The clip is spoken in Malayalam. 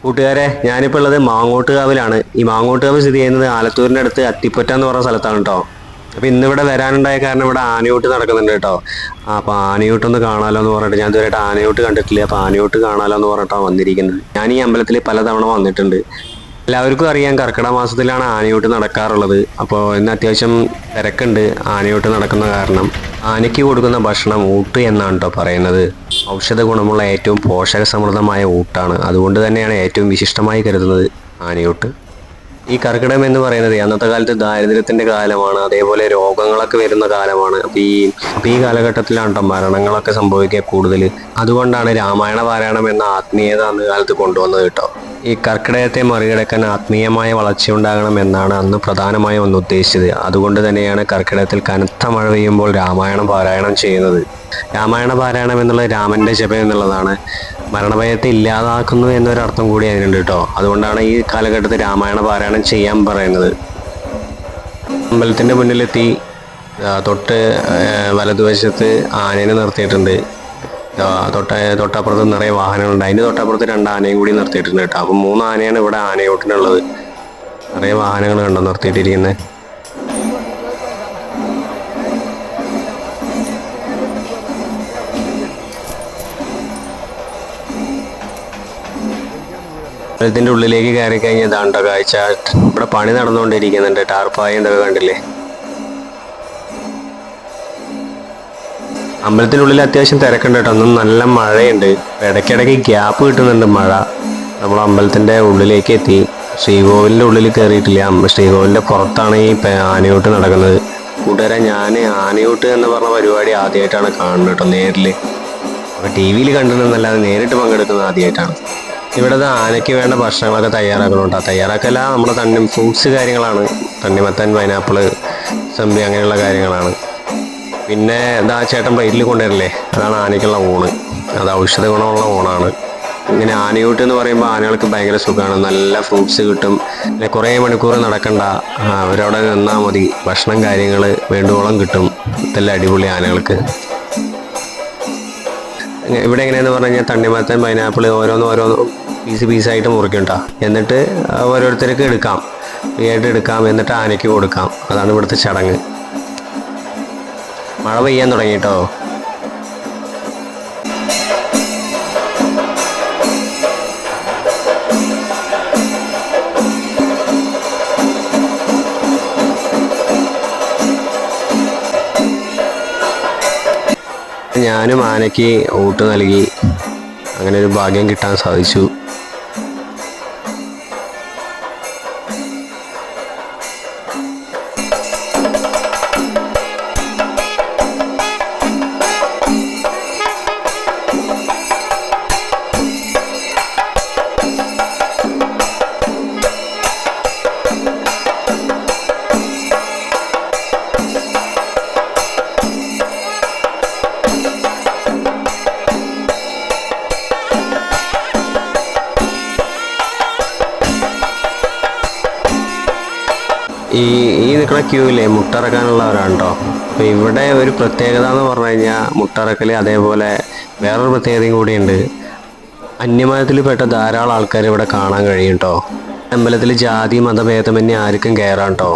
കൂട്ടുകാരെ, ഞാനിപ്പോൾ ഉള്ളത് മാങ്ങോട്ടുകാവിലാണ്. ഈ മാങ്ങോട്ടുകാവ് സ്ഥിതി ചെയ്യുന്നത് ആലത്തൂരിൻ്റെ അടുത്ത് അത്തിപ്പറ്റ എന്ന് പറഞ്ഞ സ്ഥലത്താണ് കേട്ടോ. അപ്പോൾ ഇന്നിവിടെ വരാനുണ്ടായ കാരണം ഇവിടെ ആനയൂട്ട് നടക്കുന്നുണ്ട് കേട്ടോ. അപ്പോൾ ആനയൂട്ടൊന്ന് കാണാലോ എന്ന് പറഞ്ഞിട്ട്, ഞാൻ ഇതുവരെയായിട്ട് ആനയൂട്ട് കണ്ടിട്ടില്ല. അപ്പോൾ ആനയൂട്ട് കാണാലോ എന്ന് പറഞ്ഞിട്ടാണ് വന്നിരിക്കുന്നത്. ഞാൻ ഈ അമ്പലത്തിൽ പലതവണ വന്നിട്ടുണ്ട്. എല്ലാവർക്കും അറിയാം, കർക്കിടക മാസത്തിലാണ് ആനയൂട്ട് നടക്കാറുള്ളത്. അപ്പോൾ ഇന്ന് അത്യാവശ്യം തിരക്കുണ്ട് ആനയൂട്ട് നടക്കുന്ന കാരണം. ആനയ്ക്ക് കൊടുക്കുന്ന ഭക്ഷണം ഊട്ട് എന്നാണ് കേട്ടോ പറയുന്നത്. ഔഷധ ഗുണമുള്ള ഏറ്റവും പോഷക സമൃദ്ധമായ ഊട്ടാണ്. അതുകൊണ്ട് തന്നെയാണ് ഏറ്റവും വിശിഷ്ടമായി കരുതുന്നത് ആനയൂട്ട്. ഈ കർക്കിടകം എന്ന് പറയുന്നത് അന്നത്തെ കാലത്ത് ദാരിദ്ര്യത്തിന്റെ കാലമാണ്, അതേപോലെ രോഗങ്ങളൊക്കെ വരുന്ന കാലമാണ്. അപ്പോൾ ഈ കാലഘട്ടത്തിലാണ് കേട്ടോ മരണങ്ങളൊക്കെ സംഭവിക്കുക കൂടുതൽ. അതുകൊണ്ടാണ് രാമായണ പാരായണം എന്ന ആത്മീയത അന്ന് കാലത്ത് കൊണ്ടുവന്നത് കേട്ടോ. ഈ കർക്കിടകത്തെ മറികടക്കാൻ ആത്മീയമായ വളർച്ചയുണ്ടാകണം എന്നാണ് അന്ന് പ്രധാനമായും ഒന്ന് ഉദ്ദേശിച്ചത്. അതുകൊണ്ട് തന്നെയാണ് കർക്കിടകത്തിൽ കനത്ത മഴ പെയ്യുമ്പോൾ രാമായണം പാരായണം ചെയ്യുന്നത്. രാമായണ പാരായണം എന്നുള്ളത് രാമന്റെ ജപം എന്നുള്ളതാണ്. മരണഭയത്തെ ഇല്ലാതാക്കുന്നു എന്നൊരർത്ഥം കൂടി അതിനുണ്ട് കേട്ടോ. അതുകൊണ്ടാണ് ഈ കാലഘട്ടത്തിൽ രാമായണ പാരായണം ചെയ്യാൻ പറയുന്നത്. അമ്പലത്തിന്റെ മുന്നിലെത്തി. തൊട്ട് വലതുവശത്ത് ആനേനെ നിർത്തിയിട്ടുണ്ട്. തൊട്ടപ്പുറത്ത് നിറയെ വാഹനങ്ങളുണ്ട്. അതിൻ്റെ തൊട്ടപ്പുറത്ത് 2 ആനയും കൂടി നിർത്തിയിട്ടുണ്ട് കേട്ടോ. അപ്പം 3 ആനയാണ് ഇവിടെ ആനയൂട്ടിനുള്ളത്. നിറയെ വാഹനങ്ങൾ കണ്ടോ നിർത്തിയിട്ടിരിക്കുന്നത്. അമ്പലത്തിൻ്റെ ഉള്ളിലേക്ക് കയറി കഴിഞ്ഞാൽ ഇതാണ്ടോ കാഴ്ച. ഇവിടെ പണി നടന്നുകൊണ്ടിരിക്കുന്നുണ്ട്. ടാർപ്പായ എന്തൊക്കെ കണ്ടില്ലേ. അമ്പലത്തിനുള്ളിൽ അത്യാവശ്യം തിരക്കുണ്ട് കേട്ടോ. ഒന്നും നല്ല മഴയുണ്ട്. ഇടയ്ക്കിടയ്ക്ക് ഗ്യാപ്പ് കിട്ടുന്നുണ്ട് മഴ. നമ്മൾ അമ്പലത്തിൻ്റെ ഉള്ളിലേക്ക് എത്തി. ശ്രീകോവിലിൻ്റെ ഉള്ളിൽ കയറിയിട്ടില്ല. ശ്രീകോവിലിൻ്റെ പുറത്താണ് ഈ ആനയൂട്ട് നടക്കുന്നത്. കൂട്ടുകാരെ, ഞാൻ ആനയൂട്ട് എന്ന് പറഞ്ഞ പരിപാടി ആദ്യമായിട്ടാണ് കാണുന്നത് കേട്ടോ നേരിൽ. അപ്പോൾ ടി വിയിൽ കണ്ടിരുന്നല്ലാതെ നേരിട്ട് പങ്കെടുക്കുന്നത് ആദ്യമായിട്ടാണ്. ഇവിടെ ആനയ്ക്ക് വേണ്ട ഭക്ഷണങ്ങളൊക്കെ തയ്യാറാക്കണോട്ടോ. തയ്യാറാക്കല്ല, നമ്മുടെ ഫ്രൂട്ട്സ് കാര്യങ്ങളാണ്. തണ്ണിമത്തൻ, പൈനാപ്പിള്, സമ്പി അങ്ങനെയുള്ള കാര്യങ്ങളാണ്. പിന്നെ ഇതാ ചേട്ടൻ പ്ലേറ്റിൽ കൊണ്ടുവരില്ലേ, അതാണ് ആനയ്ക്കുള്ള ഊണ്. അത് ഔഷധ ഗുണമുള്ള ഊണാണ്. ഇങ്ങനെ ആനയൂട്ട് എന്ന് പറയുമ്പോൾ ആനകൾക്ക് ഭയങ്കര സുഖമാണ്. നല്ല ഫ്രൂട്ട്സ് കിട്ടും. പിന്നെ കുറേ മണിക്കൂർ നടക്കണ്ട, അവരവിടെ നിന്നാൽ മതി. ഭക്ഷണം കാര്യങ്ങൾ വേണ്ടുവോളം കിട്ടും. ഇതെല്ലാം അടിപൊളി ആനകൾക്ക്. ഇവിടെ എങ്ങനെയാന്ന് പറഞ്ഞു കഴിഞ്ഞാൽ തണ്ണിമത്തൻ, പൈനാപ്പിൾ ഓരോന്നും പീസായിട്ട് മുറിക്കും കേട്ടോ. എന്നിട്ട് ഓരോരുത്തർക്ക് എടുക്കാം, ഫ്രീ ആയിട്ട് എടുക്കാം. എന്നിട്ട് ആനയ്ക്ക് കൊടുക്കാം. അതാണ് ഇവിടുത്തെ ചടങ്ങ്. മഴ പെയ്യാൻ തുടങ്ങി കേട്ടോ. ഞാനും ആനയ്ക്ക് ഊട്ട് നൽകി. അങ്ങനെ ഒരു ഭാഗ്യം കിട്ടാൻ സാധിച്ചു. ഈ നിൽക്കുന്ന ക്യൂവില്ലേ മുട്ടറക്കാനുള്ളവരാണ് കേട്ടോ. അപ്പോൾ ഇവിടെ ഒരു പ്രത്യേകത എന്ന് പറഞ്ഞു കഴിഞ്ഞാൽ മുട്ടറക്കൽ, അതേപോലെ വേറൊരു പ്രത്യേകതയും കൂടിയുണ്ട്. അന്യമതത്തിൽപ്പെട്ട ധാരാളം ആൾക്കാർ ഇവിടെ കാണാൻ കഴിയും കേട്ടോ. അമ്പലത്തിൽ ജാതി മതഭേദമന്യേ ആർക്കും കയറാം കേട്ടോ.